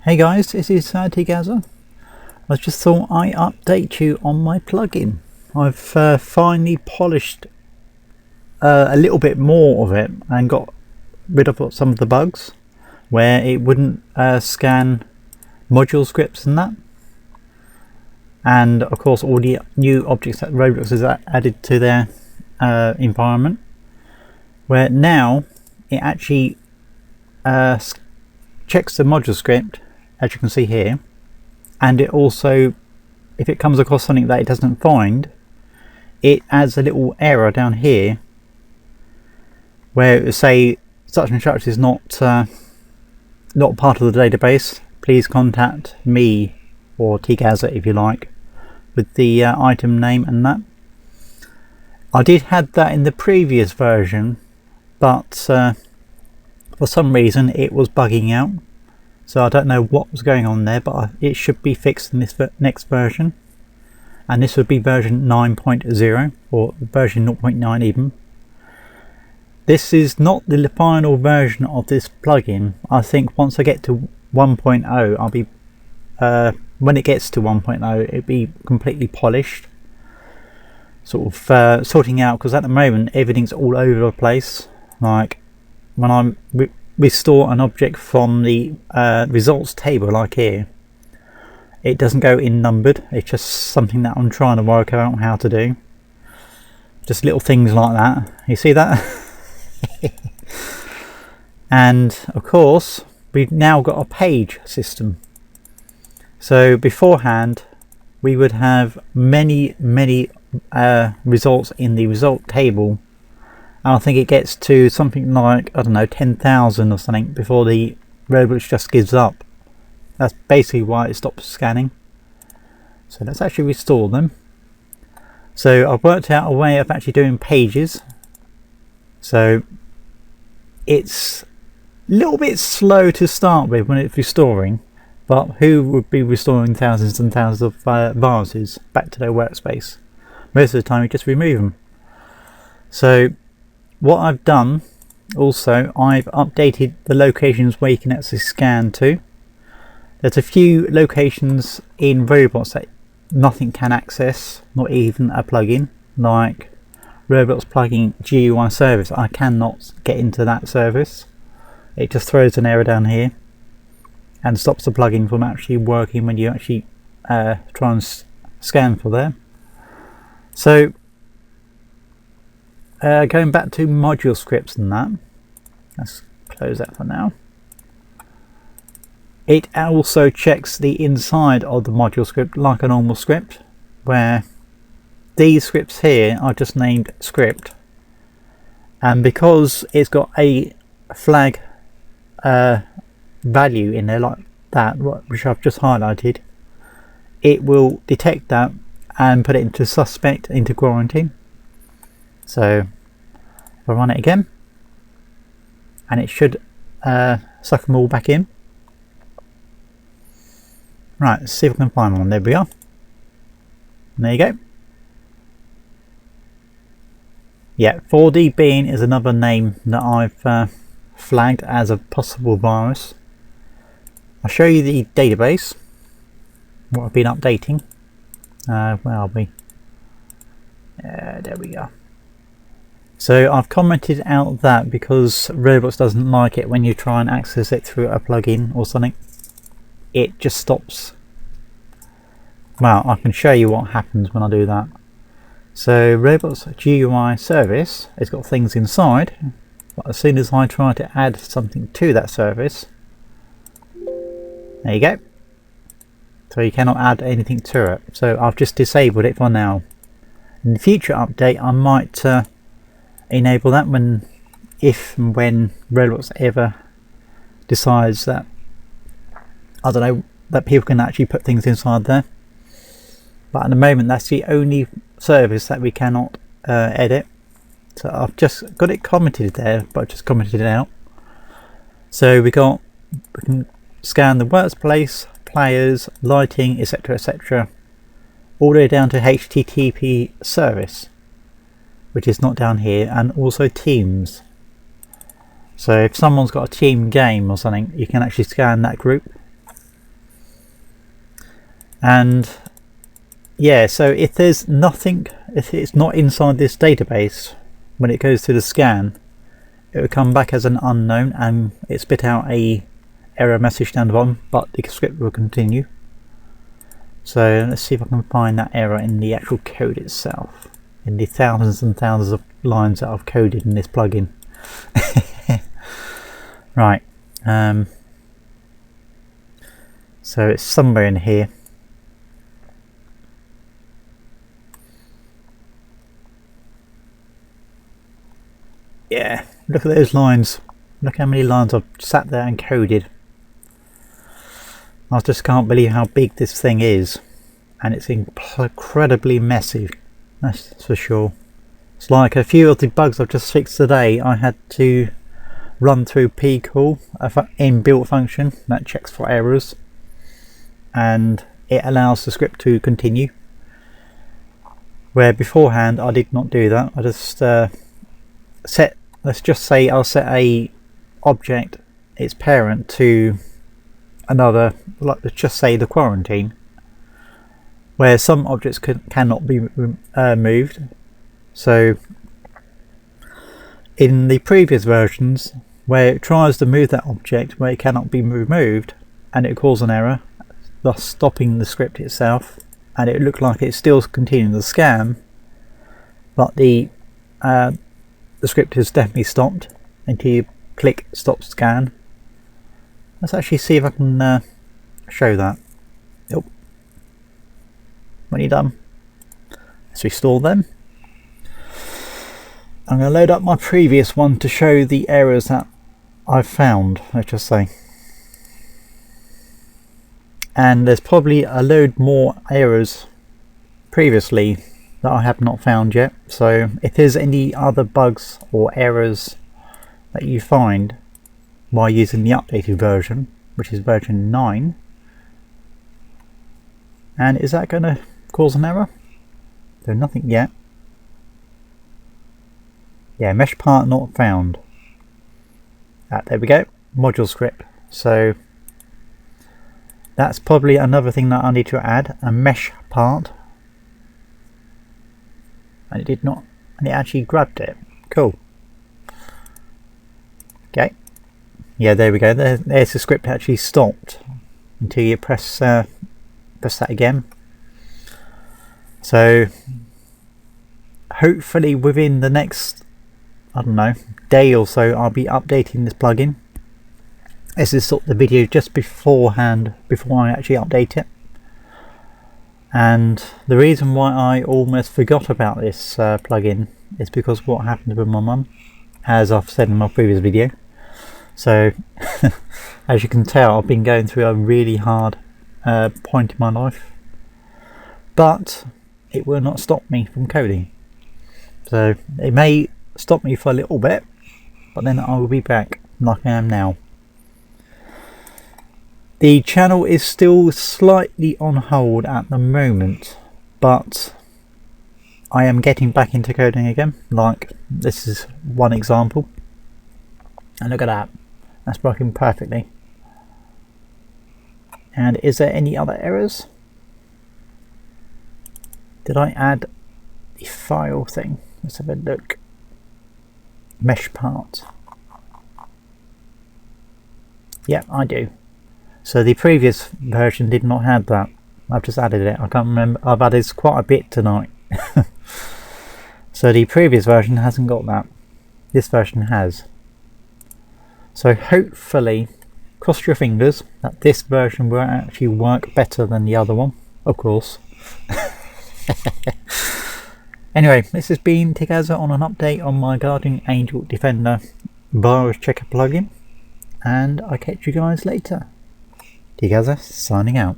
Hey guys, this is TGStudios. I just thought I update you on my plugin. I've finally polished a little bit more of it and got rid of some of the bugs where it wouldn't scan module scripts and that. And of course all the new objects that Roblox has added to their environment, where now it actually checks the module script, as you can see here, and it also, if it comes across something that it doesn't find, it adds a little error down here where it will say such and such is not part of the database. Please contact me or TGStudios if you like, with the item name and that. I did have that in the previous version, but for some reason it was bugging out, so I don't know what was going on there, but it should be fixed in this next version, and this would be version 9.0 or version 0.9 even. This is not the final version of this plugin. I think once I get to 1.0 I'll be when it gets to 1.0 it'll be completely polished, sort of sorting out, because at the moment everything's all over the place. Like when I restore an object from the results table, like here, it doesn't go in numbered. It's just something that I'm trying to work out how to do. Just little things like that. You see that? And of course we've now got a page system. So beforehand we would have many results in the result table, and I think it gets to something like, I don't know, 10,000 or something before the Roblox just gives up. That's basically why it stops scanning. So let's actually restore them. So I've worked out a way of actually doing pages. So it's a little bit slow to start with when it's restoring, but who would be restoring thousands and thousands of viruses back to their workspace? Most of the time you just remove them. So what I've done also, I've updated the locations where you can actually scan to. There's a few locations in Roblox that nothing can access, not even a plugin, like Roblox plugin GUI service. I cannot get into that service. It just throws an error down here and stops the plugin from actually working when you actually try and scan for there. So going back to module scripts and that, let's close that for now. It also checks the inside of the module script like a normal script, where these scripts here are just named script, and because it's got a flag value in there like that, which I've just highlighted, it will detect that and put it into suspect, into quarantine. So I'll run it again and it should suck them all back in. Right, let's see if we can find one. There we are. And there you go. Yeah, 4D bean is another name that I've flagged as a possible virus. I'll show you the database, what I've been updating. Where are we? There we go. So I've commented out that because Roblox doesn't like it when you try and access it through a plugin or something, it just stops. Well, I can show you what happens when I do that. So Roblox GUI service, it's got things inside, but as soon as I try to add something to that service, there you go. So you cannot add anything to it. So I've just disabled it for now. In the future update I might enable that if and when Roblox ever decides that, I don't know, that people can actually put things inside there. But at the moment that's the only service that we cannot edit. So I've just got it commented there, but I've just commented it out. So we can scan the workplace, players, lighting, etc, etc, all the way down to HTTP service, which is not down here, and also teams. So if someone's got a team game or something, you can actually scan that group. And yeah, so if there's nothing, if it's not inside this database, when it goes to the scan, it will come back as an unknown and it spit out a error message down the bottom, but the script will continue. So let's see if I can find that error in the actual code itself, in the thousands and thousands of lines that I've coded in this plugin. Right, so it's somewhere in here. Yeah, look at those lines. Look how many lines I've sat there and coded. I just can't believe how big this thing is, and it's incredibly messy, that's for sure. It's like a few of the bugs I've just fixed today, I had to run through pcall, an inbuilt function that checks for errors, and it allows the script to continue, where beforehand I did not do that. I just set, let's just say I'll set a object, its parent, to another, like let's just say the quarantine, where some objects cannot be moved. So in the previous versions, where it tries to move that object where it cannot be removed, and it calls an error, thus stopping the script itself, and it looked like it's still continuing the scan, but the script is definitely stopped until you click stop scan. Let's actually see if I can show that. Yep. When you're done, let's restore them. I'm going to load up my previous one to show the errors that I've found, let's just say. And there's probably a load more errors previously that I have not found yet. So if there's any other bugs or errors that you find while using the updated version, which is version 9, and is that going to cause an error? So nothing yet. Yeah, mesh part not found. There we go, module script. So that's probably another thing that I need to add, a mesh part. And it did not, and it actually grabbed it. Cool. Okay. Yeah, there we go. There's the script actually stopped until you press that again. So hopefully within the next, I don't know, day or so, I'll be updating this plugin. This is sort of the video just beforehand, before I actually update it. And the reason why I almost forgot about this plugin is because what happened with my mum, as I've said in my previous video. So as you can tell, I've been going through a really hard point in my life, but it will not stop me from coding. So it may stop me for a little bit, but then I will be back like I am now. The channel is still slightly on hold at the moment, but I am getting back into coding again. Like this is one example, and look at that, that's working perfectly. And is there any other errors? Did I add the file thing? Let's have a look. Mesh part. Yep, I do. So the previous version did not have that. I've just added it. I can't remember. I've added quite a bit tonight. So the previous version hasn't got that. This version has. So hopefully, cross your fingers that this version will actually work better than the other one. Of course. Anyway, this has been TGStudios on an update on my Guardian Angel Defender virus checker plugin, and I'll catch you guys later. TGStudios signing out.